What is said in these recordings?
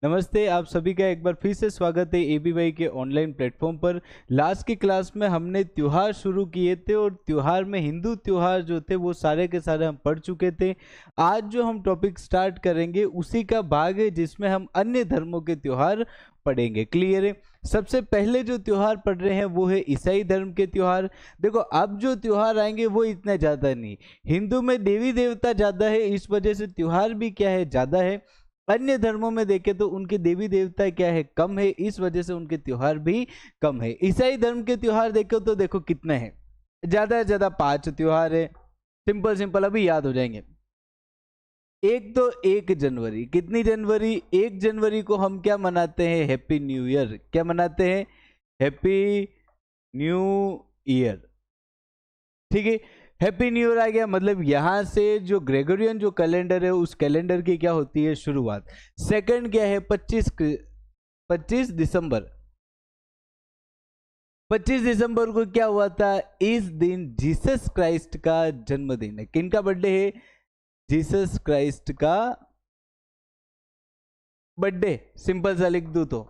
नमस्ते, आप सभी का एक बार फिर से स्वागत है एबीवाई के ऑनलाइन प्लेटफॉर्म पर। लास्ट की क्लास में हमने त्योहार शुरू किए थे और त्योहार में हिंदू त्योहार जो थे वो सारे के सारे हम पढ़ चुके थे। आज जो हम टॉपिक स्टार्ट करेंगे उसी का भाग है जिसमें हम अन्य धर्मों के त्योहार पढ़ेंगे। क्लियर है? सबसे पहले जो त्योहार पढ़ रहे हैं वो है ईसाई धर्म के त्योहार। देखो, अब जो त्योहार आएंगे वो इतना ज़्यादा नहीं, हिंदू में देवी देवता ज़्यादा है, इस वजह से त्योहार भी क्या है, ज़्यादा है। अन्य धर्मों में देखें तो उनके देवी देवता क्या है, कम है, इस वजह से उनके त्योहार भी कम है। ईसाई धर्म के त्योहार देखो तो देखो कितने हैं, ज्यादा से ज्यादा 5 त्योहार है। सिंपल सिंपल अभी याद हो जाएंगे। एक तो 1 जनवरी, कितनी जनवरी? 1 जनवरी को हम क्या मनाते हैं? Happy new year. क्या मनाते हैं? Happy new year. ठीक है, हैप्पी न्यू ईयर आ गया, मतलब यहां से जो ग्रेगोरियन जो कैलेंडर है उस कैलेंडर की क्या होती है, शुरुआत। सेकंड क्या है? 25 दिसंबर। 25 दिसंबर को क्या हुआ था? इस दिन जीसस क्राइस्ट का जन्मदिन है। किनका बर्थडे है? जीसस क्राइस्ट का बर्थडे। सिंपल सा लिख दूं तो,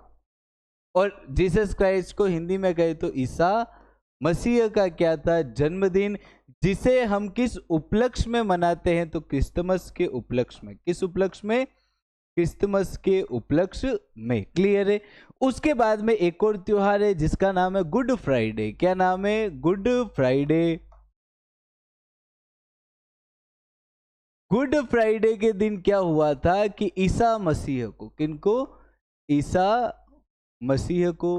और जीसस क्राइस्ट को हिंदी में कहे तो ईसा मसीह का क्या था? जन्मदिन, जिसे हम किस उपलक्ष्य में मनाते हैं? तो क्रिसमस के उपलक्ष्य में। किस उपलक्ष्य में? क्रिसमस के उपलक्ष्य में। क्लियर है? उसके बाद में एक और त्योहार है जिसका नाम है गुड फ्राइडे। क्या नाम है? Good Friday. गुड फ्राइडे के दिन क्या हुआ था कि ईसा मसीह को, किनको? ईसा मसीह को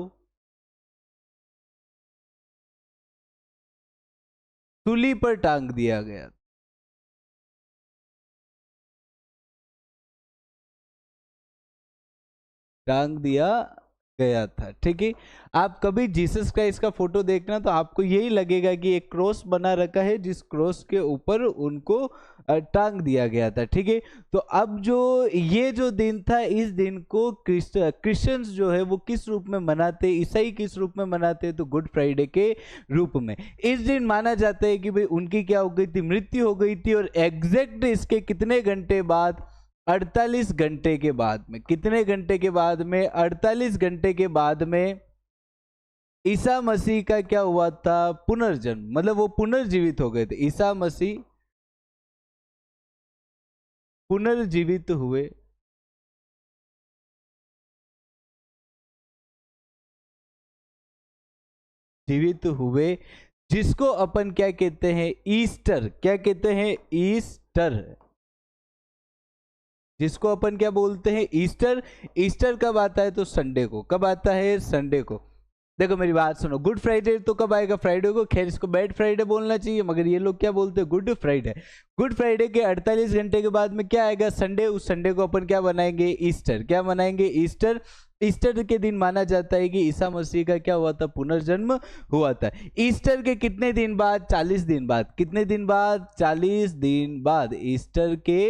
सूली पर टांग दिया गया। टांग दिया गया था। ठीक है, आप कभी जीसस क्राइस्ट का फोटो देखना तो आपको यही लगेगा कि एक क्रॉस बना रखा है जिस क्रॉस के ऊपर उनको टांग दिया गया था। ठीक है, तो अब जो ये जो दिन था, इस दिन को क्रिश्चियंस जो है वो किस रूप में मनाते, ईसाई किस रूप में मनाते? तो गुड फ्राइडे के रूप में। इस दिन माना जाता है कि भाई उनकी क्या हो गई थी, मृत्यु हो गई थी, और एग्जैक्ट इसके कितने घंटे बाद? 48 घंटे के बाद में। कितने घंटे के बाद में? 48 घंटे के बाद में ईसा मसीह का क्या हुआ था? पुनर्जन्म, मतलब वो पुनर्जीवित हो गए थे। ईसा मसीह पुनर्जीवित हुए। जीवित हुए, जिसको अपन क्या कहते हैं? ईस्टर। क्या कहते हैं? ईस्टर। जिसको अपन क्या बोलते हैं? ईस्टर। ईस्टर कब आता है? तो संडे को। कब आता है? संडे को। देखो मेरी बात सुनो, गुड फ्राइडे तो कब आएगा? फ्राइडे को। खैर इसको बैड फ्राइडे बोलना चाहिए, मगर ये लोग क्या बोलते हैं? Good Friday. गुड फ्राइडे के 48 घंटे के बाद में क्या आएगा? संडे। उस संडे को अपन क्या बनाएंगे? ईस्टर। क्या मनाएंगे? ईस्टर। ईस्टर के दिन माना जाता है कि ईसा मसीह का क्या हुआ था? पुनर्जन्म हुआ था। ईस्टर के कितने दिन बाद? 40 दिन बाद। कितने दिन बाद? 40 दिन बाद। ईस्टर के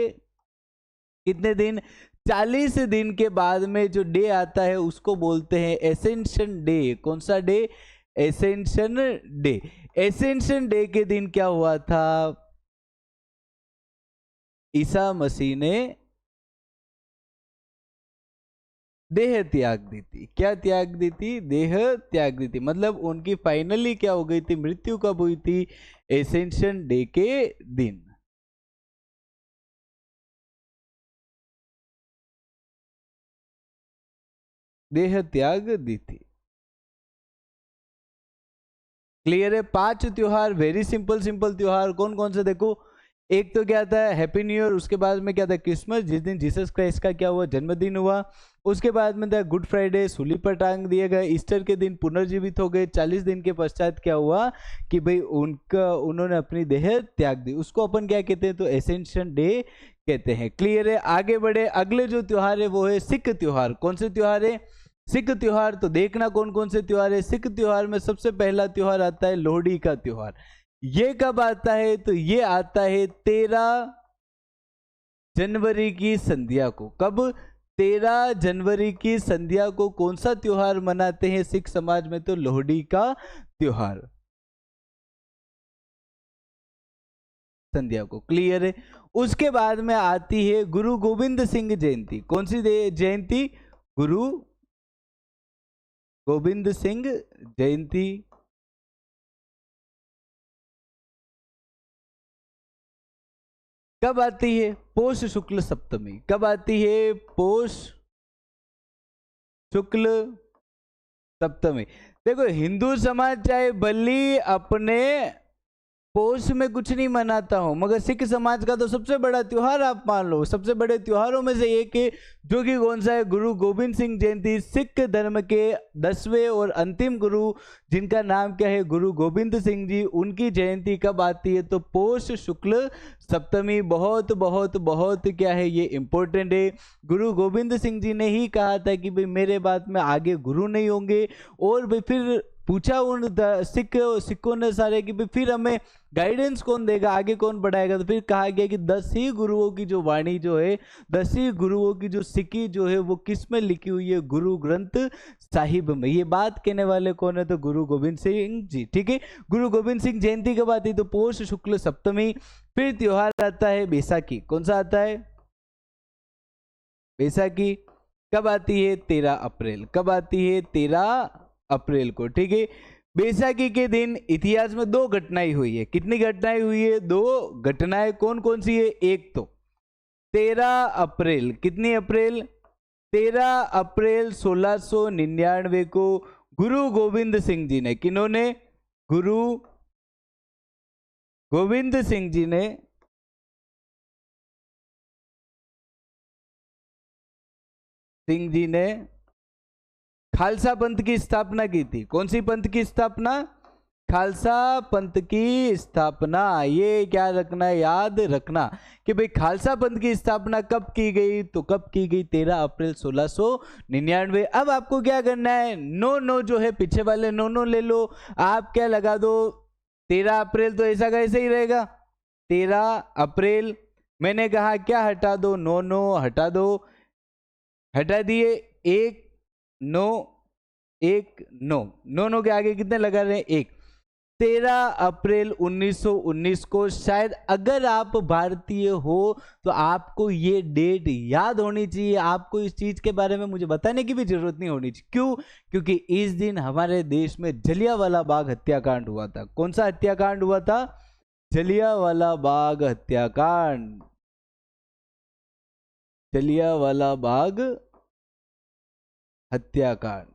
कितने दिन? 40 दिन के बाद में जो डे आता है उसको बोलते हैं एसेंशन डे। कौन सा day? Ascension day. Ascension day के दिन क्या हुआ था? ईसा मसीह ने देह त्याग दी थी। क्या त्याग दी थी? देह त्याग दी थी, मतलब उनकी फाइनली क्या हो गई थी? मृत्यु कब हुई थी? एसेंशन डे के दिन। देह त्याग दी थी। क्लियर है? 5 त्योहार, वेरी सिंपल सिंपल त्योहार। कौन कौन से? देखो, एक तो क्या था? Happy new year. उसके बाद में क्या था? क्रिसमस, जिस दिन जीसस क्राइस्ट का क्या हुआ? जन्मदिन हुआ। उसके बाद में था गुड फ्राइडे, सूली पर टांग दिए गए। ईस्टर के दिन पुनर्जीवित हो गए। 40 दिन के पश्चात क्या हुआ कि भाई उन्होंने अपनी देह त्याग दी। उसको अपन क्या कहते हैं? तो एसेंशन डे कहते हैं। क्लियर है? आगे बढ़े, अगले जो त्योहार है वो है सिख त्योहार। कौन से त्योहार है? सिख त्योहार। तो देखना कौन कौन से त्योहार है। सिख त्योहार में सबसे पहला त्योहार आता है लोहड़ी का त्योहार। ये कब आता है? तो ये आता है 13 जनवरी की संध्या को। कब? 13 जनवरी की संध्या को कौन सा त्योहार मनाते हैं सिख समाज में? तो लोहड़ी का त्योहार, संध्या को। क्लियर है? उसके बाद में आती है गुरु गोविंद सिंह जयंती। कौन सी जयंती? गुरु गोविंद सिंह जयंती कब आती है? पौष शुक्ल सप्तमी। कब आती है? पौष शुक्ल सप्तमी। देखो हिंदू समाज चाहे बल्ली अपने पौष में कुछ नहीं मनाता हूं, मगर सिख समाज का तो सबसे बड़ा त्योहार आप मान लो, सबसे बड़े त्योहारों में से एक है, जो कि कौन सा है? गुरु गोविंद सिंह जयंती। सिख धर्म के 10वें और अंतिम गुरु, जिनका नाम क्या है? गुरु गोविंद सिंह जी, उनकी जयंती कब आती है? तो पौष शुक्ल सप्तमी। बहुत बहुत बहुत क्या है ये इंपॉर्टेंट है। गुरु गोविंद सिंह जी ने ही कहा था कि भाई मेरे बाद में आगे गुरु नहीं होंगे, और भाई फिर पूछा उन सिखों ने सारे कि भाई फिर हमें गाइडेंस कौन देगा, आगे कौन बढ़ाएगा? तो फिर कहा गया कि 10 ही गुरुओं की जो वाणी जो है, 10 ही गुरुओं की जो सिक्की जो है, वो किस में लिखी हुई है? गुरु ग्रंथ साहिब में। ये बात कहने वाले कौन है? तो गुरु गोविंद सिंह जी। ठीक है, गुरु गोविंद सिंह जयंती कब आती है? तो पौष शुक्ल सप्तमी। फिर त्योहार आता है बैसाखी। कौन सा आता है? बैसाखी कब आती है? 13 अप्रैल। कब आती है? 13 अप्रैल को। ठीक है, बैसाखी के दिन इतिहास में 2 घटनाएं हुई है। कितनी घटनाएं हुई है? 2 घटनाएं। कौन कौन सी है? एक तो 13 अप्रैल। कितनी अप्रैल? 13 अप्रैल 1699 को गुरु गोविंद सिंह जी ने, किन्होंने? गुरु गोविंद सिंह जी ने खालसा पंथ की स्थापना की थी। कौन सी पंथ की स्थापना? खालसा पंथ की स्थापना। ये क्या रखना है? याद रखना कि भाई खालसा पंथ की स्थापना कब की गई? तो कब की गई? 13 अप्रैल 1699। अब आपको क्या करना है? नो नो जो है पीछे वाले नो नो ले लो। आप क्या लगा दो? 13 अप्रैल तो ऐसा कैसे ही रहेगा। 13 अप्रैल मैंने कहा क्या हटा दो? नो नो हटा दो। हटा दिए। एक नो, एक नो, नो नो के आगे कितने लगा रहे हैं? एक। 13 अप्रैल 1919 को, शायद अगर आप भारतीय हो तो आपको ये डेट याद होनी चाहिए। आपको इस चीज के बारे में मुझे बताने की भी जरूरत नहीं होनी चाहिए। क्यों? क्योंकि इस दिन हमारे देश में जलियांवाला बाग हत्याकांड हुआ था। कौन सा हत्याकांड हुआ था? जलियांवाला बाग हत्याकांड। जलियांवाला बाग हत्याकांड।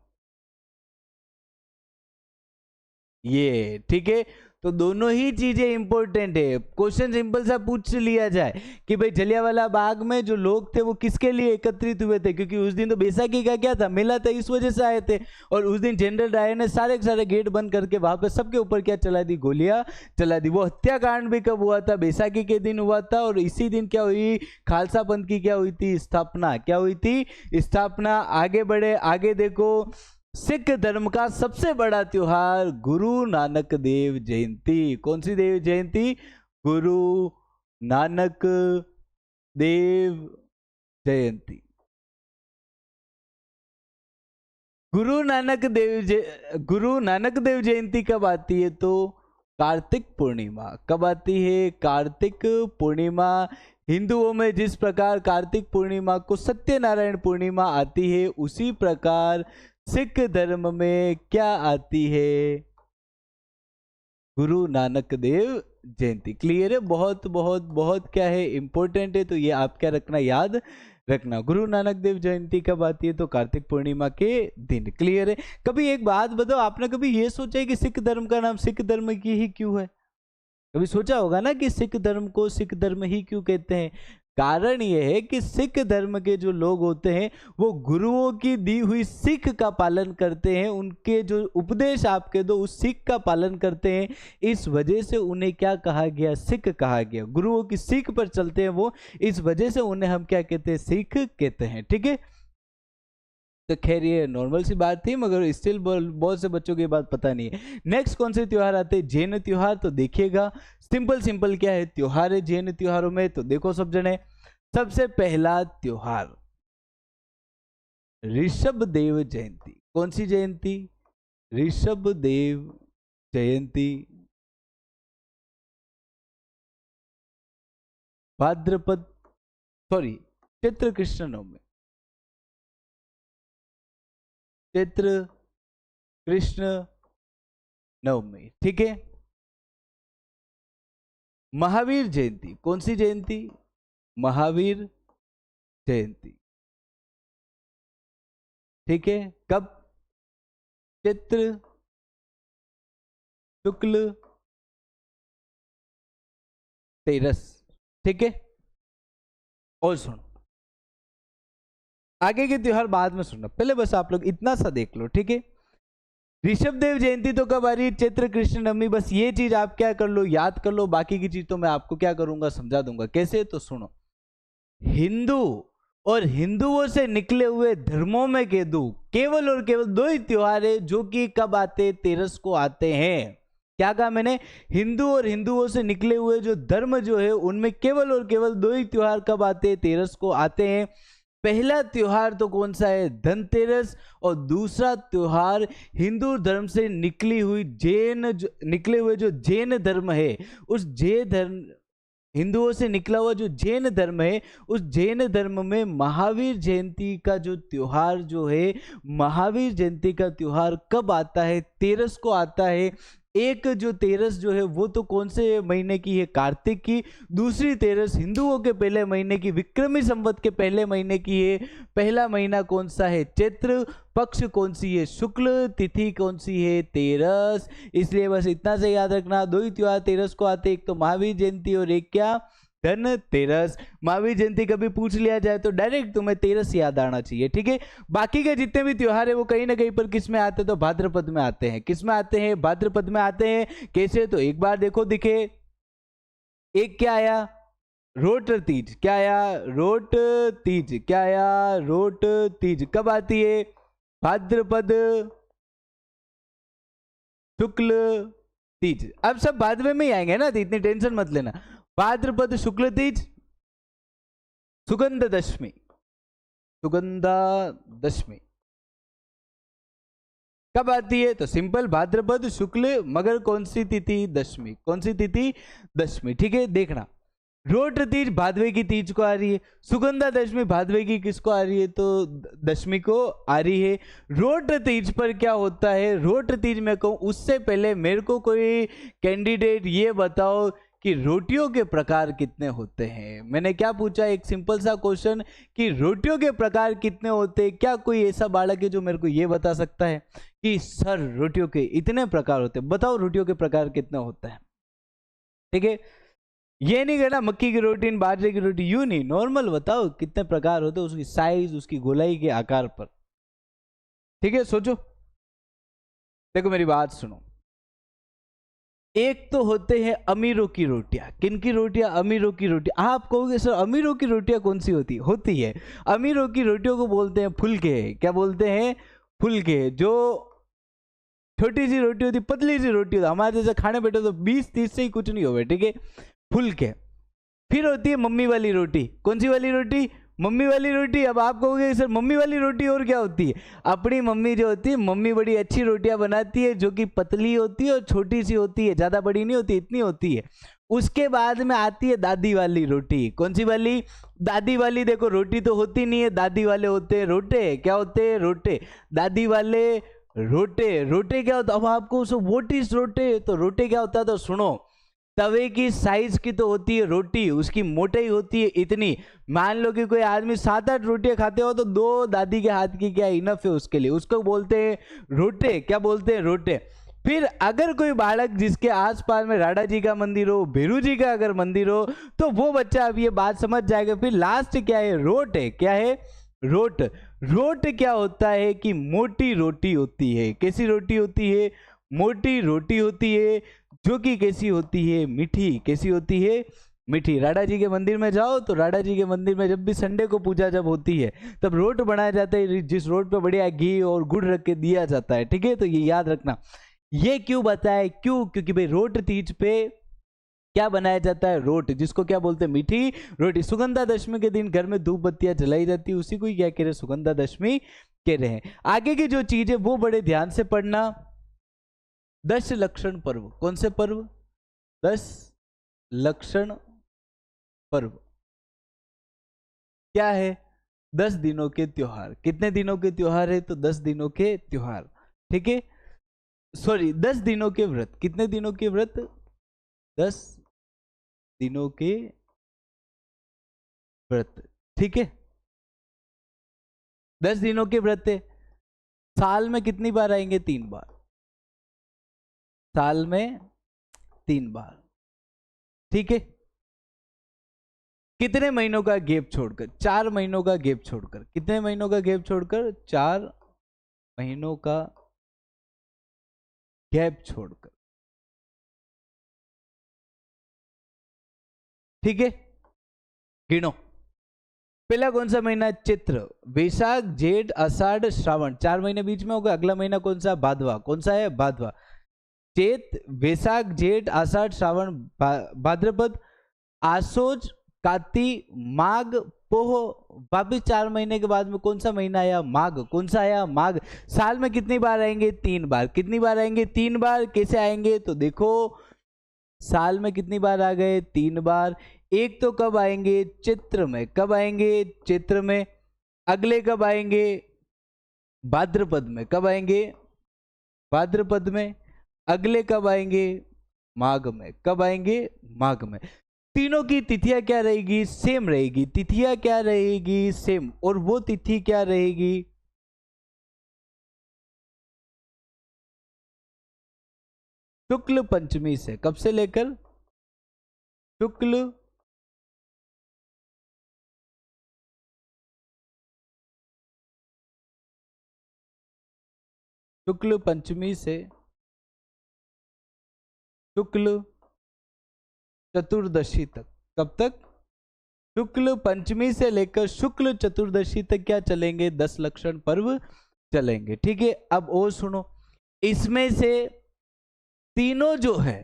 ये ठीक है, तो दोनों ही चीजें इंपॉर्टेंट है। क्वेश्चन सिंपल सा पूछ लिया जाए कि भाई जलियांवाला बाग में जो लोग थे वो किसके लिए एकत्रित हुए थे? क्योंकि उस दिन तो बैसाखी का क्या था? मेला था, इस वजह से आए थे। और उस दिन जनरल डायर ने सारे के सारे गेट बंद करके वहां पे सबके ऊपर क्या चला दी? गोलियां चला दी। वो हत्याकांड भी कब हुआ था? बैसाखी के दिन हुआ था। और इसी दिन क्या हुई? खालसा पंथ की क्या हुई थी? स्थापना। क्या हुई थी? स्थापना। आगे बढ़े, आगे देखो, सिख धर्म का सबसे बड़ा त्योहार गुरु नानक देव जयंती। कौन सी देव जयंती? गुरु नानक देव जयंती। गुरु नानक देव जयंती कब आती है? तो कार्तिक पूर्णिमा। कब आती है? कार्तिक पूर्णिमा। हिंदुओं में जिस प्रकार कार्तिक पूर्णिमा को सत्यनारायण पूर्णिमा आती है, उसी प्रकार सिख धर्म में क्या आती है? गुरु नानक देव जयंती। क्लियर है? बहुत बहुत बहुत क्या है? इंपॉर्टेंट है। तो ये आप क्या रखना? याद रखना। गुरु नानक देव जयंती कब आती है? तो कार्तिक पूर्णिमा के दिन। क्लियर है? कभी एक बात बताओ, आपने कभी ये सोचा है कि सिख धर्म का नाम सिख धर्म की ही क्यों है? कभी सोचा होगा ना कि सिख धर्म को सिख धर्म ही क्यों कहते हैं? कारण यह है कि सिख धर्म के जो लोग होते हैं वो गुरुओं की दी हुई सीख का पालन करते हैं। उनके जो उपदेश आपके दो उस सीख का पालन करते हैं। इस वजह से उन्हें क्या कहा गया? सिख कहा गया। गुरुओं की सीख पर चलते हैं वो, इस वजह से उन्हें हम क्या कहते हैं? सिख कहते हैं। ठीक है, तो खैर ये नॉर्मल सी बात थी, मगर स्टिल बहुत से बच्चों को ये बात पता नहीं है। नेक्स्ट कौन से त्योहार आते हैं? जैन त्योहार। तो देखिएगा सिंपल सिंपल क्या है त्योहार है जैन त्योहारों में। तो देखो सब जने, सबसे पहला त्योहार ऋषभ देव जयंती। कौन सी जयंती? ऋषभ देव जयंती। भाद्रपद, सॉरी, चैत्र कृष्ण नवमी। चैत्र कृष्ण नवमी, ठीक है। महावीर जयंती, कौन सी जयंती? महावीर जयंती, ठीक है। कब? चैत्र शुक्ल तेरस, ठीक है। और सुनो, आगे के त्योहार बाद में सुनना, पहले बस आप लोग इतना सा देख लो, ठीक है। ऋषभ देव जयंती तो कब आ रही है? चैत्र कृष्ण नवमी। बस ये चीज आप क्या कर लो, याद कर लो, बाकी की चीज तो मैं आपको क्या करूंगा, समझा दूंगा। कैसे? तो सुनो, हिंदू और हिंदुओं से निकले हुए धर्मों में कह दूं, केवल और केवल दो ही त्योहार है जो कि कब आते? तेरस को आते हैं। क्या कहा मैंने? हिंदू और हिंदुओं से निकले हुए जो धर्म जो है उनमें केवल और केवल दो ही त्योहार कब आते हैं? तेरस को आते हैं। पहला त्योहार तो कौन सा है? धनतेरस। और दूसरा त्योहार हिंदू धर्म से निकले हुए जो जैन धर्म है, उस जैन धर्म, हिंदुओं से निकला हुआ जो जैन धर्म है, उस जैन धर्म में महावीर जयंती का जो त्योहार जो है, महावीर जयंती का त्योहार कब आता है? तेरस को आता है। एक जो तेरस जो है वो तो कौन से महीने की है? कार्तिक की। दूसरी तेरस हिंदुओं के पहले महीने की, विक्रमी संवत के पहले महीने की है। पहला महीना कौन सा है? चैत्र। पक्ष कौन सी है? शुक्ल। तिथि कौन सी है? तेरस। इसलिए बस इतना से याद रखना, दो ही त्योहार तेरस को आते, एक तो महावीर जयंती और एक क्या? धनतेरस। महावीर जयंती कभी पूछ लिया जाए तो डायरेक्ट तुम्हें तेरस याद आना चाहिए, ठीक है। बाकी के जितने भी त्योहार है वो कहीं ना कहीं पर किस में आते हैं? तो भाद्रपद में आते हैं। किस में आते हैं? भाद्रपद में आते हैं। कैसे? तो एक बार देखो, दिखे, एक क्या आया? रोट तीज। क्या आया? रोट तीज। क्या आया? रोट तीज। कब आती है? भाद्रपद शुक्ल तीज। अब सब बाद में ही आएंगे ना, तो इतनी टेंशन मत लेना। भाद्रपद शुक्ल तीज, सुगंध दशमी। सुगंधा दशमी कब आती है? तो सिंपल, भाद्रपद शुक्ल, मगर कौन सी तिथि? दशमी। कौन सी तिथि? दशमी, ठीक है। देखना, रोट तीज भादवे की तीज को आ रही है, सुगंधा दशमी भादवे की किसको आ रही है? तो दशमी को आ रही है। रोट तीज पर क्या होता है? रोट तीज में कहूं उससे पहले मेरे को कोई कैंडिडेट ये बताओ कि रोटियों के प्रकार कितने होते हैं। मैंने क्या पूछा? एक सिंपल सा क्वेश्चन कि रोटियों के प्रकार कितने होते हैं। क्या कोई ऐसा बालक है जो मेरे को ये बता सकता है कि सर रोटियों के इतने प्रकार होते हैं? बताओ रोटियों के प्रकार कितने होते हैं, ठीक है। ये नहीं कहना मक्की की रोटी, बाजरे की रोटी, यूं नहीं, नॉर्मल बताओ कितने प्रकार होते हैं, उसकी साइज, उसकी गोलाई के आकार पर, ठीक है। सोचो, देखो मेरी बात सुनो। एक तो होते हैं अमीरों की रोटियां। किन की रोटियां? अमीरों की रोटी। आप कहोगे सर अमीरों की रोटियां कौन सी होती है? अमीरों की रोटियों को बोलते हैं फुलके। क्या बोलते हैं? फुलके। जो छोटी सी रोटी होती, पतली सी रोटी होती, हमारे जैसे खाने बैठे तो 20-30 से ही कुछ नहीं होगा, ठीक है। फुलके। फिर होती है मम्मी वाली रोटी। कौन सी वाली रोटी? मम्मी वाली रोटी। अब आप कहोगे सर मम्मी वाली रोटी और क्या होती है? अपनी मम्मी जो होती है, मम्मी बड़ी अच्छी रोटियां बनाती है, जो कि पतली होती है और छोटी सी होती है, ज्यादा बड़ी नहीं होती, इतनी होती है। उसके बाद में आती है दादी वाली रोटी। कौन सी वाली? दादी वाली। देखो रोटी तो होती नहीं है, दादी वाले होते हैं रोटे। क्या होते हैं? रोटे। दादी वाले रोटे। रोटे क्या होता है? अब आपको व्हाट इज रोटे? तो रोटे क्या होता है? तो सुनो, तवे की साइज की तो होती है रोटी, उसकी मोटाई होती है इतनी। मान लो कि कोई आदमी 7-8 रोटियां खाते हो तो 2 दादी के हाथ की क्या इनफ है उसके लिए, उसको बोलते हैं रोटे। क्या बोलते हैं? रोटे। फिर अगर कोई बालक जिसके आसपास में राडा जी का मंदिर हो, भैरू जी का अगर मंदिर हो, तो वो बच्चा अब ये बात समझ जाएगा। फिर लास्ट क्या है? रोट है। क्या है? रोट। रोट क्या होता है कि मोटी रोटी होती है। कैसी रोटी होती है? मोटी रोटी होती है, जो कि कैसी होती है? मीठी। कैसी होती है? मीठी। राडा जी के मंदिर में जाओ तो राडा जी के मंदिर में जब भी संडे को पूजा जब होती है तब रोट बनाया जाता है, जिस रोट पे बढ़िया घी और गुड़ रख के दिया जाता है, ठीक है। तो ये याद रखना। ये क्यों बताया? क्यों? क्योंकि भाई रोट तीज पे क्या बनाया जाता है? रोट, जिसको क्या बोलते हैं? मीठी रोटी। सुगंधा दशमी के दिन घर में धूप बत्तियां जलाई जाती है, उसी को ही क्या कह रहे? सुगंधा दशमी कह रहे हैं। आगे की जो चीज है वो बड़े ध्यान से पढ़ना। 10 लक्षण पर्व। कौन से पर्व? 10 लक्षण पर्व क्या है? 10 दिनों के त्योहार। कितने दिनों के त्योहार है? तो 10 दिनों के त्योहार। ठीक है, सॉरी 10 दिनों के व्रत। कितने दिनों के व्रत? 10 दिनों के व्रत। ठीक है, 10 दिनों के व्रत है। साल में कितनी बार आएंगे? 3 बार। साल में 3 बार। ठीक है, कितने महीनों का गैप छोड़कर? 4 महीनों का गैप छोड़कर। कितने महीनों का गैप छोड़कर? 4 महीनों का गैप छोड़कर। ठीक है, गिनो। पहला कौन सा महीना? चित्र, वैशाख, जेठ, आषाढ़, श्रावण। 4 महीने बीच में होगा। अगला महीना कौन सा? भादवा। कौन सा है? भादवा। चैत, वैशाख, जेठ, आषाढ़, श्रावण, भाद्रपद, आसोज, काती, माघ, पोह। वापिस 4 महीने के बाद में कौन सा महीना आया? माघ। कौन सा आया? माघ। साल में कितनी बार आएंगे? 3 बार। कितनी बार आएंगे? 3 बार। कैसे आएंगे? तो देखो, साल में कितनी बार आ गए? 3 बार। एक तो कब आएंगे? चित्र में। कब आएंगे? चित्र में। अगले कब आएंगे? भाद्रपद में। कब आएंगे? भाद्रपद में। अगले कब आएंगे? माघ में। कब आएंगे? माघ में। तीनों की तिथियां क्या रहेगी? सेम रहेगी। तिथियां क्या रहेगी? सेम। और वो तिथि क्या रहेगी? शुक्ल पंचमी से। कब से लेकर? शुक्ल शुक्ल पंचमी से शुक्ल चतुर्दशी तक। कब तक? शुक्ल पंचमी से लेकर शुक्ल चतुर्दशी तक क्या चलेंगे? 10 लक्षण पर्व चलेंगे। ठीक है, अब और सुनो, इसमें से तीनों जो है,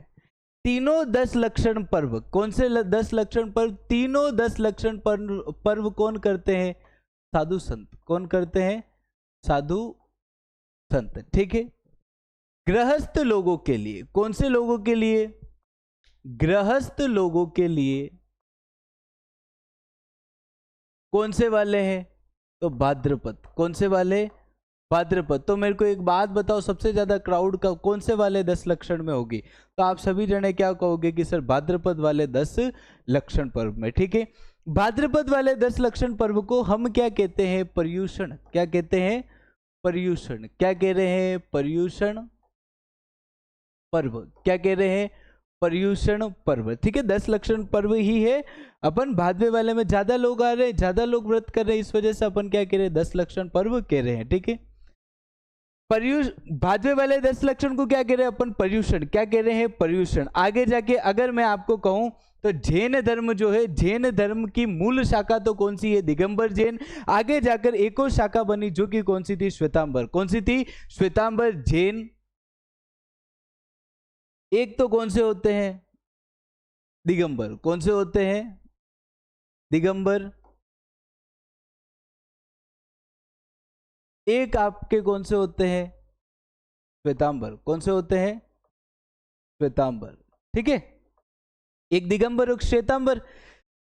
तीनों 10 लक्षण पर्व। कौन से 10 लक्षण पर्व? तीनों 10 लक्षण पर्व कौन करते हैं? साधु संत। कौन करते हैं? साधु संत। ठीक है, गृहस्थ लोगों के लिए। कौन से लोगों के लिए? गृहस्थ लोगों के लिए कौन से वाले हैं? तो भाद्रपद। कौन से वाले? भाद्रपद। तो मेरे को एक बात बताओ, सबसे ज्यादा क्राउड का कौन से वाले 10 लक्षण में होगी? तो आप सभी जने क्या कहोगे कि सर भाद्रपद वाले 10 लक्षण पर्व में। ठीक है, भाद्रपद वाले 10 लक्षण पर्व को हम क्या कहते हैं? पर्यूषण। क्या कहते हैं? पर्यूषण। क्या कह रहे हैं? पर्यूषण पर्व। क्या कह रहे हैं? पर्यूषण पर्व। ठीक है, 10 लक्षण पर्व ही है। अपन भादवे वाले में ज्यादा लोग आ रहे हैं, ज्यादा लोग व्रत कर रहे हैं, इस वजह से अपन क्या कह रहे हैं? 10 लक्षण पर्व कह रहे हैं। ठीक है, भादवे वाले 10 लक्षण को क्या कह रहे हैं अपन? पर्यूषण। क्या कह रहे हैं? पर्यूषण। आगे जाके अगर मैं आपको कहूं तो जैन धर्म जो है, जैन धर्म की मूल शाखा तो कौन सी है? दिगंबर जैन। आगे जाकर एक और शाखा बनी जो कि कौन सी थी? श्वेतांबर। कौन सी थी? श्वेतांबर जैन। एक तो कौन से होते हैं? दिगंबर। कौन से होते हैं? दिगंबर। एक आपके कौन से होते हैं? श्वेतांबर। कौन से होते हैं? श्वेतांबर। ठीक है, एक दिगंबर और श्वेतांबर।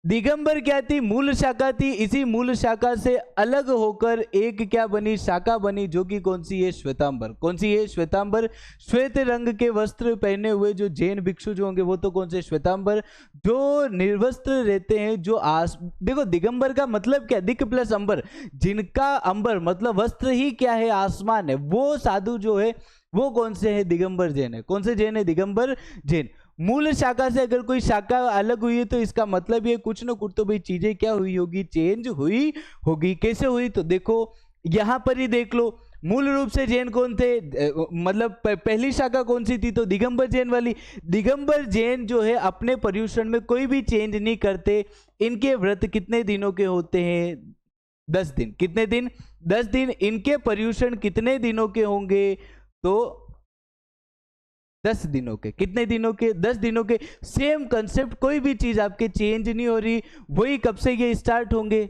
दिगंबर क्या थी? मूल शाखा थी। इसी मूल शाखा से अलग होकर एक क्या बनी? शाखा बनी जो कि कौन सी है? श्वेतांबर। कौन सी है? श्वेतांबर। श्वेत रंग के वस्त्र पहने हुए जो जैन भिक्षु जो होंगे वो तो कौन से? श्वेतांबर। जो निर्वस्त्र रहते हैं, जो देखो दिगंबर का मतलब क्या? दिक प्लस अंबर। जिनका अंबर मतलब वस्त्र ही क्या है? आसमान है। वो साधु जो है वो कौन से है? दिगंबर जैन है। कौन से जैन है? दिगंबर जैन। मूल शाखा से अगर कोई शाखा अलग हुई है तो इसका मतलब ये कुछ ना कुछ तो भाई चीजें क्या हुई होगी? चेंज हुई होगी। कैसे हुई? तो देखो यहां पर ही देख लो, मूल रूप से जैन कौन थे? मतलब पहली शाखा कौन सी थी? तो दिगंबर जैन वाली। दिगंबर जैन जो है अपने पर्यूषण में कोई भी चेंज नहीं करते। इनके व्रत कितने दिनों के होते हैं? 10 दिन। कितने दिन? 10 दिन। इनके पर्यूषण कितने दिनों के होंगे? तो 10 दिनों के। कितने दिनों के? 10 दिनों के। सेम कंसेप्ट, कोई भी चीज आपके चेंज नहीं हो रही। वही कब से ये स्टार्ट होंगे?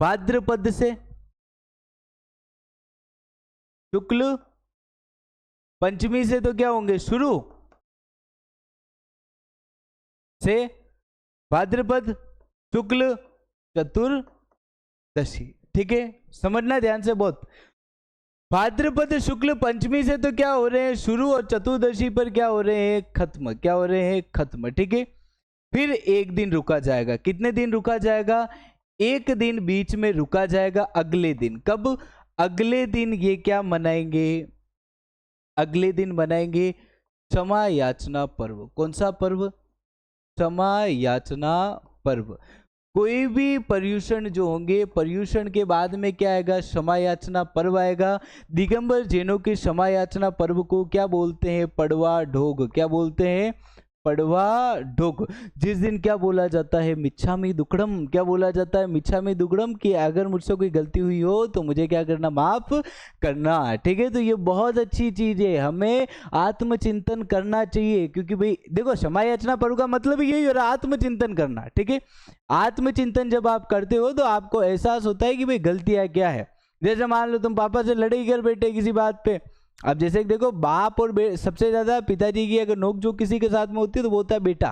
भाद्रपद से। शुक्ल पंचमी से तो क्या होंगे? शुरू से। भाद्रपद शुक्ल चतुर्दशी चतुर्दशी। ठीक है, समझना ध्यान से बहुत। भाद्रपद शुक्ल पंचमी से तो क्या हो रहे हैं शुरू, और चतुर्दशी पर क्या हो रहे हैं खत्म, क्या हो रहे हैं खत्म। ठीक है, फिर एक दिन रुका जाएगा। कितने दिन रुका जाएगा? एक दिन बीच में रुका जाएगा। अगले दिन कब? अगले दिन ये क्या मनाएंगे? अगले दिन मनाएंगे क्षमा याचना पर्व। कौन सा पर्व? क्षमा याचना पर्व। कोई भी पर्यूषण जो होंगे, पर्यूषण के बाद में क्या आएगा? क्षमा याचना पर्व आएगा। दिगंबर जैनों के क्षमा याचना पर्व को क्या बोलते हैं? पड़वा ढोग। क्या बोलते हैं? पड़वा ढोग। जिस दिन क्या बोला जाता है? मिच्छामी दुक्कड़म। क्या बोला जाता है? मिच्छामी दुक्कड़म, कि अगर मुझसे कोई गलती हुई हो तो मुझे क्या करना? माफ करना। ठीक है, तो ये बहुत अच्छी चीज है, हमें आत्मचिंतन करना चाहिए, क्योंकि भाई देखो क्षमा याचना पर्व का मतलब यही हो रहा है, आत्मचिंतन करना। ठीक है, आत्मचिंतन जब आप करते हो तो आपको एहसास होता है कि भाई गलतियां क्या है। जैसे मान लो तुम पापा से लड़े कर बैठे किसी बात पे। अब जैसे देखो बाप और सबसे ज्यादा पिताजी की अगर नोकझोंक किसी के साथ में होती है तो वो होता है बेटा।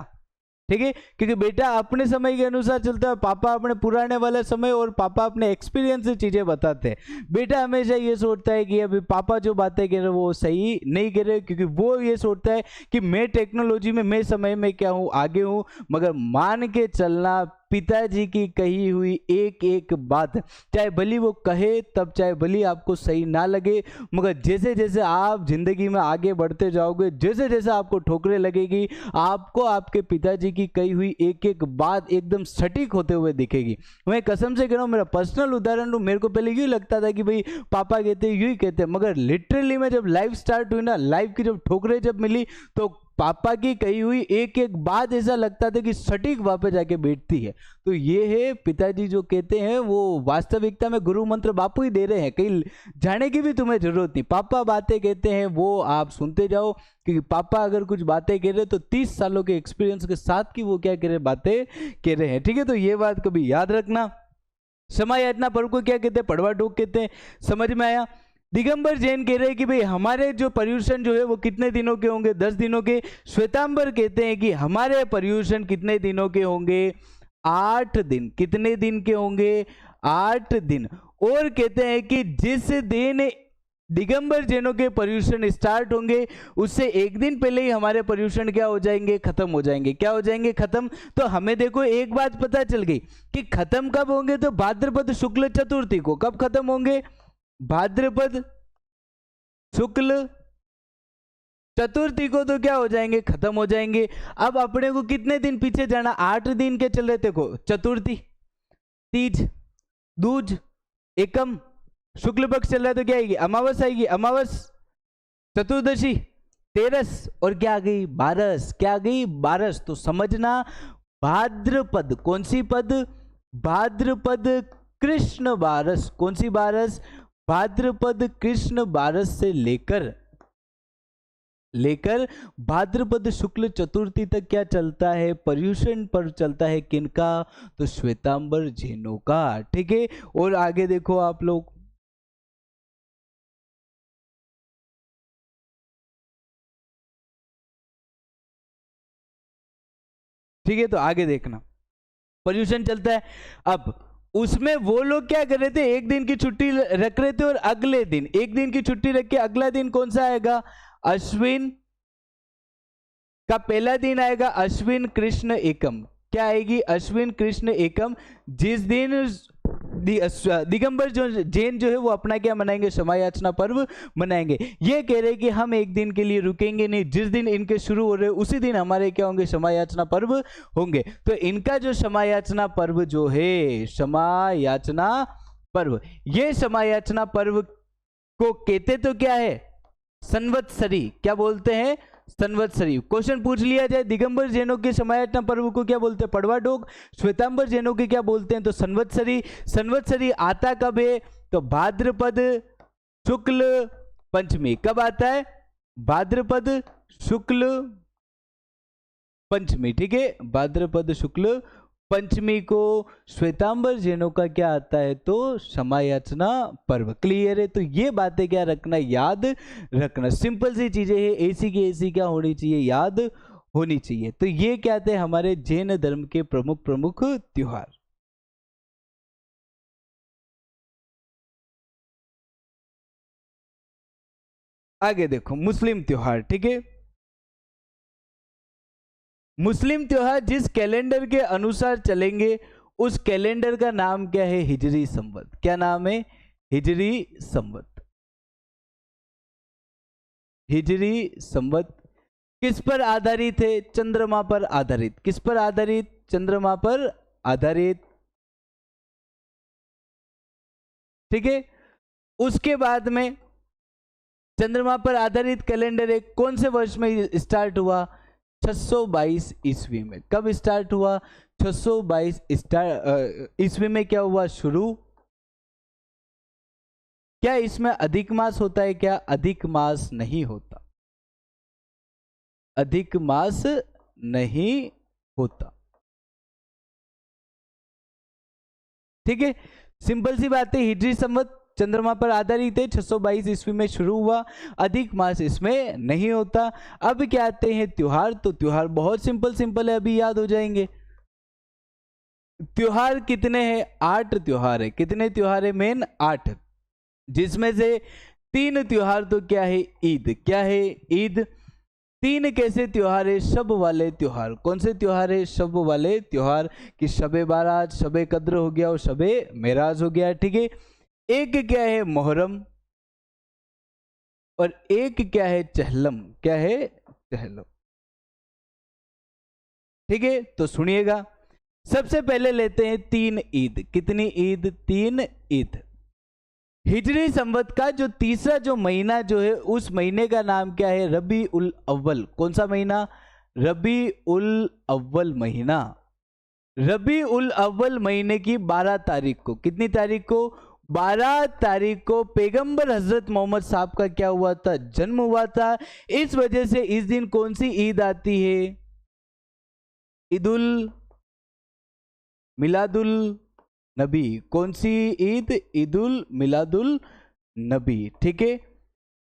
ठीक है, क्योंकि बेटा अपने समय के अनुसार चलता है, पापा अपने पुराने वाले समय और पापा अपने एक्सपीरियंस से चीजें बताते हैं। बेटा हमेशा ये सोचता है कि अभी पापा जो बातें कह रहे हैं वो सही नहीं कह रहे, क्योंकि वो ये सोचता है कि मैं टेक्नोलॉजी में, मैं समय में क्या हूँ, आगे हूँ। मगर मान के चलना पिताजी की कही हुई एक एक बात, चाहे भली वो कहे तब, चाहे भली आपको सही ना लगे, मगर जैसे जैसे आप जिंदगी में आगे बढ़ते जाओगे, जैसे जैसे आपको ठोकरें लगेगी, आपको आपके पिताजी की कही हुई एक एक बात एकदम सटीक होते हुए दिखेगी। मैं कसम से कह रहा हूँ, मेरा पर्सनल उदाहरण मेरे को पहले यूँ लगता था कि भाई पापा कहते यूँ ही कहते, मगर लिटरली में जब लाइफ स्टार्ट हुई ना, लाइफ की जब ठोकरें जब मिली, तो पापा की कही हुई एक एक बात ऐसा लगता था कि सटीक वहां पे जाके बैठती है। तो ये है पिताजी जो कहते हैं वो वास्तविकता में गुरु मंत्र बापू ही दे रहे हैं, कहीं जाने की भी तुम्हें जरूरत नहीं। पापा बातें कहते हैं वो आप सुनते जाओ, क्योंकि पापा अगर कुछ बातें कह रहे तो 30 सालों के एक्सपीरियंस के साथ की वो क्या कह रहे, बातें कह रहे हैं। ठीक है, तो ये बात कभी याद रखना। क्षमा याचना पर्व को क्या कहते हैं? पड़वा ढोक कहते हैं। समझ में आया? दिगंबर जैन कह रहे हैं कि भाई हमारे जो पर्यूषण जो है वो कितने दिनों के होंगे? 10 दिनों के। श्वेतांबर कहते हैं कि हमारे पर्यूषण कितने दिनों के होंगे? 8 दिन। कितने दिन के होंगे? 8 दिन। और कहते हैं कि जिस दिन दिगंबर जैनों के पर्यूषण स्टार्ट होंगे उससे एक दिन पहले ही हमारे पर्यूषण क्या हो जाएंगे? खत्म हो जाएंगे। क्या हो जाएंगे? खत्म। तो हमें देखो एक बात पता चल गई कि खत्म कब होंगे, तो भाद्रपद शुक्ल चतुर्थी को। कब खत्म होंगे? भाद्रपद शुक्ल चतुर्थी को तो क्या हो जाएंगे? खत्म हो जाएंगे। अब अपने को कितने दिन पीछे जाना? 8 दिन के चल रहे थे को। चतुर्थी, तीज, दूज, एकम, शुक्ल पक्ष चल रहा है तो क्या आएगी? अमावस आएगी। अमावस, चतुर्दशी, तेरस, और क्या आ गई? बारस। क्या आ गई? बारस। तो समझना भाद्रपद, कौन सी पद? भाद्रपद कृष्ण बारस। कौन सी बारस? भाद्रपद कृष्ण बारस से लेकर भाद्रपद शुक्ल चतुर्थी तक क्या चलता है? पर्यूषण पर्व चलता है। किनका? तो श्वेतांबर जैनों का। ठीक है, और आगे देखो आप लोग, ठीक है, तो आगे देखना पर्यूषण चलता है। अब उसमें वो लोग क्या कर रहे थे? एक दिन की छुट्टी रख रहे थे, और अगले दिन एक दिन की छुट्टी रख के अगला दिन कौन सा आएगा? अश्विन का पहला दिन आएगा अश्विन कृष्ण एकम। क्या आएगी? अश्विन कृष्ण एकम। जिस दिन दिगंबर जो जैन जो है वो अपना क्या मनाएंगे? क्षमा याचना पर्व मनाएंगे। ये कह रहे कि हम एक दिन के लिए रुकेंगे नहीं, जिस दिन इनके शुरू हो रहे उसी दिन हमारे क्या होंगे? क्षमा याचना पर्व होंगे। तो इनका जो क्षमा याचना पर्व जो है, क्षमा याचना पर्व, ये क्षमा याचना पर्व को कहते तो क्या है? संवत्सरी। क्या बोलते हैं? संवत्सरी। क्वेश्चन पूछ लिया जाए दिगंबर जैनों के क्षमा याचना पर्व को क्या बोलते हैं? पड़वा ढोक। श्वेतांबर जैनों के क्या बोलते हैं? तो संवत्सरी। संवत्सरी आता कब है? तो भाद्रपद शुक्ल पंचमी। कब आता है? भाद्रपद शुक्ल पंचमी। ठीक है, भाद्रपद शुक्ल पंचमी को श्वेतांबर जैनों का क्या आता है? तो क्षमा याचना पर्व। क्लियर है? तो ये बातें क्या रखना, याद रखना। सिंपल सी चीजें हैं, ऐसी की ऐसी क्या होनी चाहिए? याद होनी चाहिए। तो ये क्या थे हमारे जैन धर्म के प्रमुख त्योहार। आगे देखो मुस्लिम त्योहार, ठीक है। मुस्लिम त्योहार जिस कैलेंडर के अनुसार चलेंगे उस कैलेंडर का नाम क्या है? हिजरी संवत। क्या नाम है? हिजरी संवत। हिजरी संवत किस पर आधारित है? चंद्रमा पर आधारित। किस पर आधारित? चंद्रमा पर आधारित, ठीक है। उसके बाद में चंद्रमा पर आधारित कैलेंडर एक कौन से वर्ष में स्टार्ट हुआ? 622 ईस्वी में। कब स्टार्ट हुआ? 622 ईस्वी में क्या हुआ शुरू? क्या इसमें अधिक मास होता है? क्या अधिक मास नहीं होता, अधिक मास नहीं होता, ठीक है। सिंपल सी बात है, हिजरी संवत चंद्रमा पर आधारित है, 622 ईस्वी में शुरू हुआ, अधिक मास इसमें नहीं होता। अब क्या आते हैं त्योहार, तो त्योहार बहुत सिंपल है, अभी याद हो जाएंगे। त्योहार कितने हैं? 8 त्योहार है। कितने त्योहार है? मेन 8, जिसमें से 3 त्योहार तो क्या है? ईद। क्या है? ईद। 3 कैसे त्योहार है? शब वाले त्योहार। कौन से त्योहार है? शब वाले त्योहार, कि शबे बारात, शबे कद्र हो गया और शबे मेराज हो गया, ठीक है। एक क्या है? मोहर्रम, और एक क्या है? चहलम। क्या है? चहलम, ठीक है। तो सुनिएगा, सबसे पहले लेते हैं 3 ईद। कितनी ईद? 3 ईद। हिजरी संवत का जो तीसरा जो महीना जो है उस महीने का नाम क्या है? रबी उल अव्वल। कौन सा महीना? रबी उल अव्वल महीना। रबी उल अव्वल महीने की 12 तारीख को, कितनी तारीख को? 12 तारीख को पैगंबर हजरत मोहम्मद साहब का क्या हुआ था? जन्म हुआ था। इस वजह से इस दिन कौन सी ईद आती है? ईदुल मिलादुल नबी। कौन सी ईद? ईदुल मिलादुल नबी, ठीक है।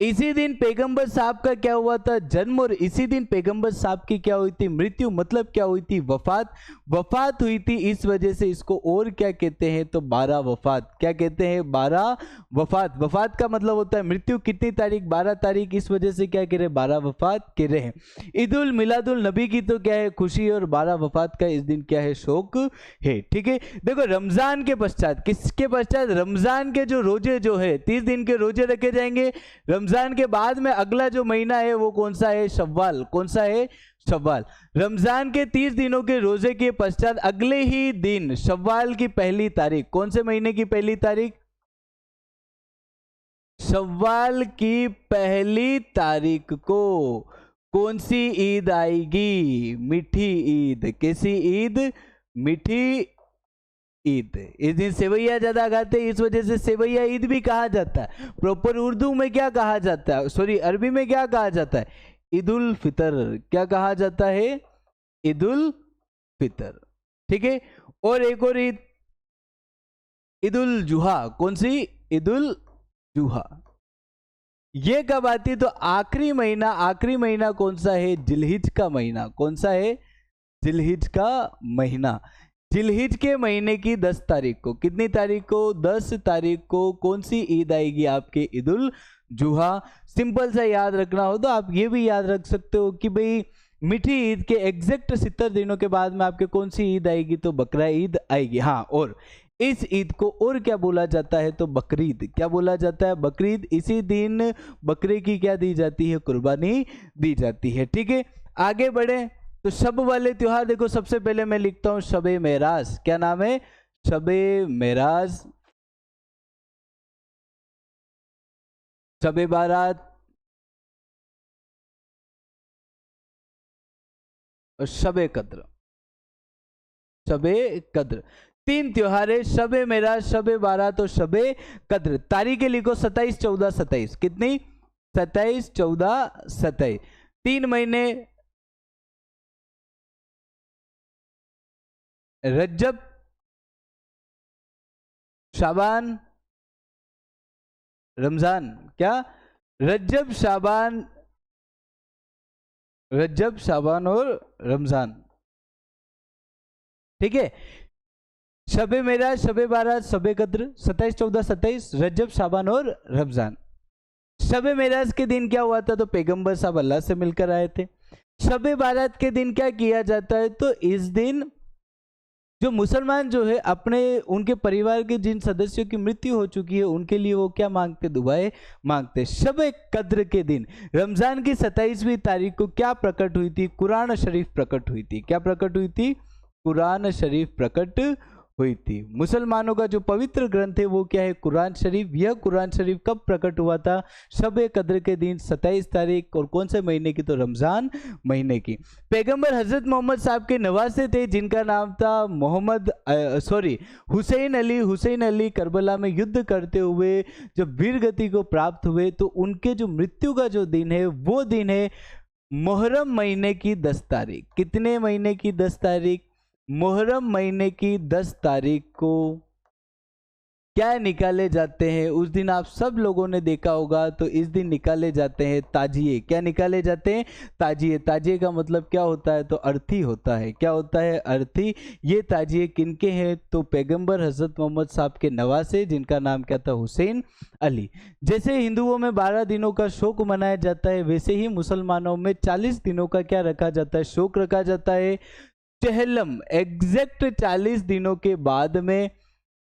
इसी दिन पैगंबर साहब का क्या हुआ था? जन्म, और इसी दिन पैगंबर साहब की क्या हुई थी? मृत्यु। मतलब क्या हुई थी? वफात। वफात हुई थी, इस वजह से इसको और क्या कहते हैं? तो 12 वफात। क्या कहते हैं? 12 वफात। वफात का मतलब होता है मृत्यु। कितनी तारीख? 12 तारीख। इस वजह से क्या कह रहे? 12 वफात कह रहे हैं। ईदुल मिलादुल नबी की तो क्या है? खुशी, और 12 वफात का इस दिन क्या है? शोक है, ठीक है। देखो रमजान के पश्चात, किसके पश्चात? रमजान के जो रोजे जो है 30 दिन के रोजे रखे जाएंगे। रमजान के बाद में अगला जो महीना है वो कौन सा है? शव्वाल। कौन सा है? शव्वाल। रमजान के 30 दिनों के रोजे के पश्चात अगले ही दिन शव्वाल की पहली तारीख, कौन से महीने की पहली तारीख? शव्वाल की पहली तारीख को कौन सी ईद आएगी? मीठी ईद। कैसी ईद? मीठी ईद। इस दिन सेवैया ज्यादा खाते हैं, इस वजह से सेवैया ईद भी कहा जाता है। प्रॉपर उर्दू में क्या कहा जाता है? सॉरी, अरबी में क्या कहा जाता है? ईद उल फितर। क्या कहा जाता है? ईद उल फितर, ठीक है। और एक और ईद, ईद उल जुहा। कौन सी? ईद उल जुहा। ये कब आती है? तो आखिरी महीना। आखिरी महीना कौन सा है? जिलहिज का महीना। कौन सा है? जिलहिज का महीना। जिलहिज के महीने की 10 तारीख को, कितनी तारीख को? 10 तारीख को कौन सी ईद आएगी आपके? ईद उल जुहा। सिंपल सा याद रखना हो तो आप ये भी याद रख सकते हो कि भाई मीठी ईद के एग्जैक्ट 70 दिनों के बाद में आपके कौन सी ईद आएगी? तो बकरा ईद आएगी। हाँ, और इस ईद को और क्या बोला जाता है? तो बकरीद। क्या बोला जाता है? बकरीद। इसी दिन बकरे की क्या दी जाती है? कुर्बानी दी जाती है, ठीक है। आगे बढ़े तो शब वाले त्योहार देखो, सबसे पहले मैं लिखता हूं शबे मेराज। क्या नाम है? शबे मेराज। शबे बारात और शबे कद्र। शबे कद्र, 3 त्योहार है। शबे मेराज, शबे बारात और शबे कद्र। तारीखें लिखो 27, 14, 27। कितनी? 27, 14, 27। 3 महीने रज्जब, शाबान, रमजान। क्या? रज्जब, शाबान, रज्जब, शाबान और रमजान, ठीक है। शबे मेराज, शबे बारात, शबे कद्र, 27, 14, 27, रज्जब, शाबान और रमजान। शब मेराज के दिन क्या हुआ था? तो पैगंबर साहब अल्लाह से मिलकर आए थे। शब बारात के दिन क्या किया जाता है? तो इस दिन जो मुसलमान जो है अपने उनके परिवार के जिन सदस्यों की मृत्यु हो चुकी है उनके लिए वो क्या मांगते? दुआएं मांगते। शब कद्र के दिन रमजान की 27वीं तारीख को क्या प्रकट हुई थी? कुरान शरीफ प्रकट हुई थी। क्या प्रकट हुई थी? कुरान शरीफ प्रकट हुई थी। मुसलमानों का जो पवित्र ग्रंथ है वो क्या है? कुरान शरीफ। यह कुरान शरीफ कब प्रकट हुआ था? शब कद्र के दिन 27 तारीख। और कौन से महीने की? तो रमजान महीने की। पैगंबर हजरत मोहम्मद साहब के नवासे थे जिनका नाम था हुसैन अली करबला में युद्ध करते हुए जब वीर गति को प्राप्त हुए तो उनके जो मृत्यु का जो दिन है वो दिन है मुहर्रम महीने की 10 तारीख। कितने महीने की 10 तारीख? मुहर्रम महीने की 10 तारीख को क्या निकाले जाते हैं? उस दिन आप सब लोगों ने देखा होगा, तो इस दिन निकाले जाते हैं ताजिए। क्या निकाले जाते हैं? ताजिए। ताजिए का मतलब क्या होता है? तो अर्थी होता है। क्या होता है? अर्थी। ये ताजिए किनके हैं? तो पैगंबर हजरत मोहम्मद साहब के नवासे जिनका नाम क्या था? हुसैन अली। जैसे हिंदुओं में 12 दिनों का शोक मनाया जाता है वैसे ही मुसलमानों में 40 दिनों का क्या रखा जाता है? शोक रखा जाता है। चहलम। एग्जैक्ट 40 दिनों के बाद में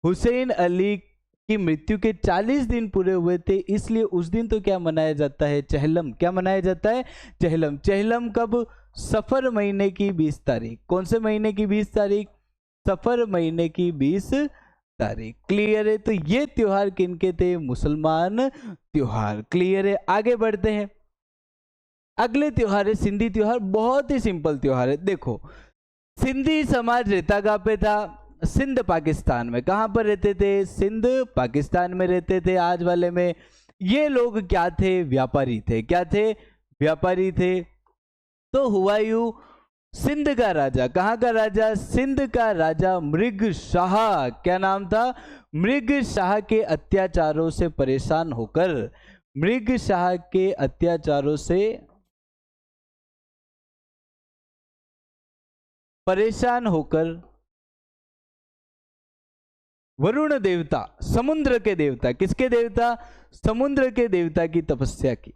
हुसैन अली की मृत्यु के 40 दिन पूरे हुए थे, इसलिए उस दिन तो क्या मनाया जाता है? चहलम। क्या मनाया जाता है? चहलम। चहलम कब? सफर महीने की 20 तारीख। कौन से महीने की 20 तारीख? सफर महीने की 20 तारीख। क्लियर है? तो ये त्योहार किनके थे? मुसलमान त्योहार। क्लियर है? आगे बढ़ते हैं। अगले त्योहार है सिंधी त्योहार। बहुत ही सिंपल त्योहार है। देखो, सिंधी समाज रहता कहाँ पे था? सिंध पाकिस्तान में। कहां पर रहते थे? सिंध पाकिस्तान में रहते थे आज वाले में। ये लोग क्या थे? व्यापारी थे। क्या थे? व्यापारी थे। तो हुआ यूं, सिंध का राजा। कहां का राजा? सिंध का राजा मृग शाह। क्या नाम था? मृग शाह के अत्याचारों से परेशान होकर, मृग शाह के अत्याचारों से परेशान होकर वरुण देवता, समुद्र के देवता, किसके देवता? समुद्र के देवता की तपस्या की।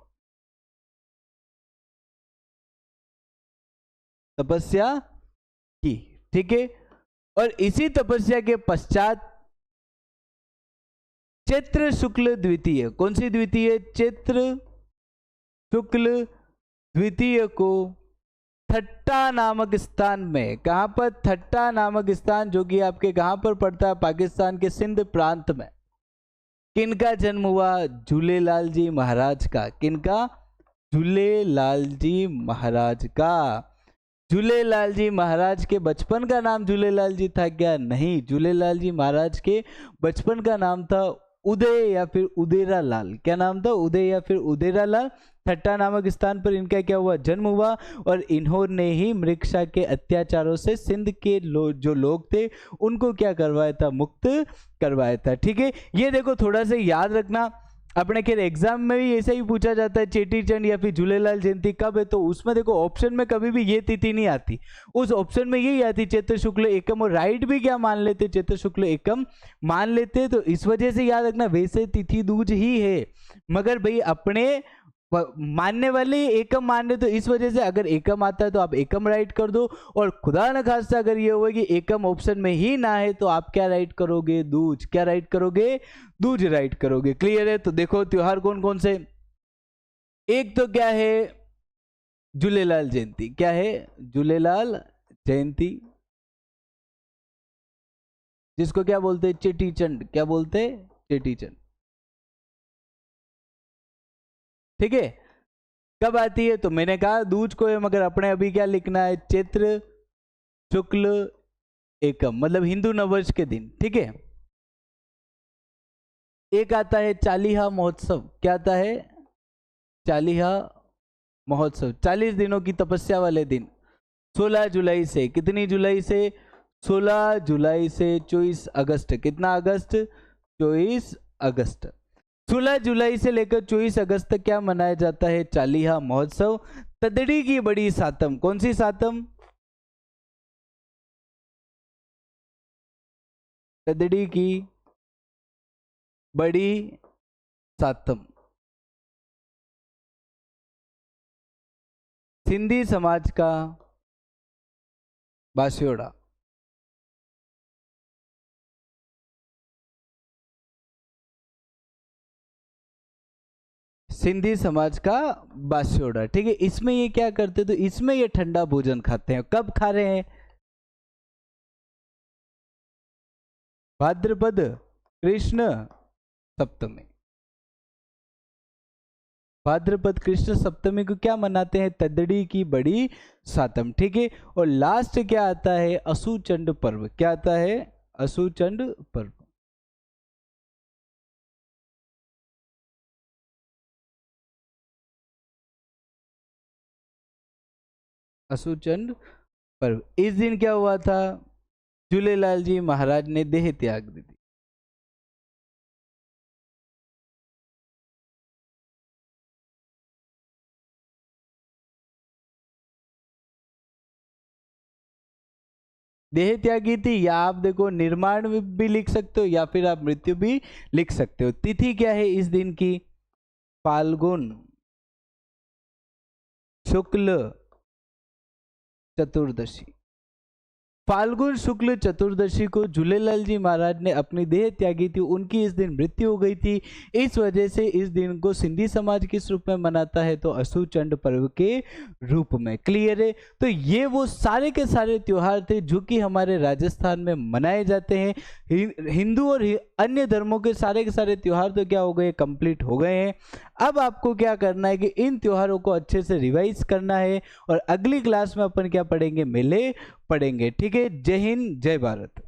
तपस्या की। ठीक है। और इसी तपस्या के पश्चात चैत्र शुक्ल द्वितीय। कौन सी द्वितीय? चैत्र शुक्ल द्वितीय को थट्टा नामक स्थान में। कहां पर? थट्टा नामक स्थान, जो कि आपके कहां पर पड़ता है? पाकिस्तान के सिंध प्रांत में। किनका जन्म हुआ? झूलेलाल जी महाराज का। किनका? झूलेलाल जी महाराज का। झूलेलाल जी महाराज के बचपन का नाम झूलेलाल जी था क्या? नहीं, झूलेलाल जी महाराज के बचपन का नाम था उदय या फिर उदेरा लाल। क्या नाम था? उदय या फिर उदेरा लाल। थट्टा नामक स्थान पर इनका क्या हुआ? जन्म हुआ। और इन्होंने ही मृगशा के अत्याचारों से सिंध के जो लोग थे उनको क्या करवाया था? मुक्त करवाया था। ठीक है। ये देखो, थोड़ा सा याद रखना, अपने के एग्जाम में भी ऐसा ही पूछा जाता है, चेटीचंड या फिर झूलेलाल जयंती कब है? तो उसमें देखो ऑप्शन में कभी भी ये तिथि नहीं आती, उस ऑप्शन में यही आती चैत्र शुक्ल एकम। और राइट भी क्या मान लेते? चैत्र शुक्ल एकम मान लेते। तो इस वजह से याद रखना, वैसे तिथि दूज ही है, मगर भाई अपने मानने वाले एकम मान रहे, तो इस वजह से अगर एकम आता है तो आप एकम राइट कर दो। और खुदा न खास्ता अगर ये हुआ कि एकम ऑप्शन में ही ना है तो आप क्या राइट करोगे? दूज। क्या राइट करोगे? दूज राइट करोगे। क्लियर है? तो देखो त्योहार कौन कौन से। एक तो क्या है? झूलेलाल जयंती। क्या है? झूलेलाल जयंती, जिसको क्या बोलते हैं? चेटीचंड। क्या बोलते हैं? चेटीचंड। ठीक है। कब आती है? तो मैंने कहा दूज को है, मगर अपने अभी क्या लिखना है? चैत्र शुक्ल एकम, मतलब हिंदू नववर्ष के दिन। ठीक है। एक आता है चालीहा महोत्सव। क्या आता है? चालीहा महोत्सव, 40 दिनों की तपस्या वाले दिन। 16 जुलाई से, कितनी जुलाई से? 16 जुलाई से 24 अगस्त। कितना अगस्त? 24 अगस्त। 16 जुलाई से लेकर 24 अगस्त तक क्या मनाया जाता है? चालीहा महोत्सव। तदड़ी की बड़ी सातम। कौन सी सातम? तदड़ी की बड़ी सातम। सिंधी समाज का बास्योड़ा। सिंधी समाज का बास्योड़ा, ठीक है। इसमें ये क्या करते, तो इसमें ये ठंडा भोजन खाते हैं। कब खा रहे हैं? भाद्रपद कृष्ण सप्तमी। भाद्रपद कृष्ण सप्तमी को क्या मनाते हैं? तदड़ी की बड़ी सातम, ठीक है। और लास्ट क्या आता है? असुचंड पर्व। क्या आता है? असुचंड पर्व। असुचंड पर्व। इस दिन क्या हुआ था? झूलेलाल जी महाराज ने देह त्याग दी थी। देह त्यागी थी, या आप देखो निर्माण भी लिख सकते हो या फिर आप मृत्यु भी लिख सकते हो। तिथि क्या है इस दिन की? फाल्गुन शुक्ल चतुर्दशी। फाल्गुन शुक्ल चतुर्दशी को झूलेलाल जी महाराज ने अपनी देह त्यागी थी, उनकी इस दिन मृत्यु हो गई थी। इस वजह से इस दिन को सिंधी समाज किस रूप में मनाता है? तो असुचंड पर्व के रूप में। क्लियर है? तो ये वो सारे के सारे त्योहार थे जो कि हमारे राजस्थान में मनाए जाते हैं। हिंदू और अन्य धर्मों के सारे त्योहार तो क्या हो गए? कंप्लीट हो गए हैं। अब आपको क्या करना है कि इन त्योहारों को अच्छे से रिवाइज करना है और अगली क्लास में अपन क्या पढ़ेंगे? मेले पढ़ेंगे, ठीक है। जय हिंद, जय भारत।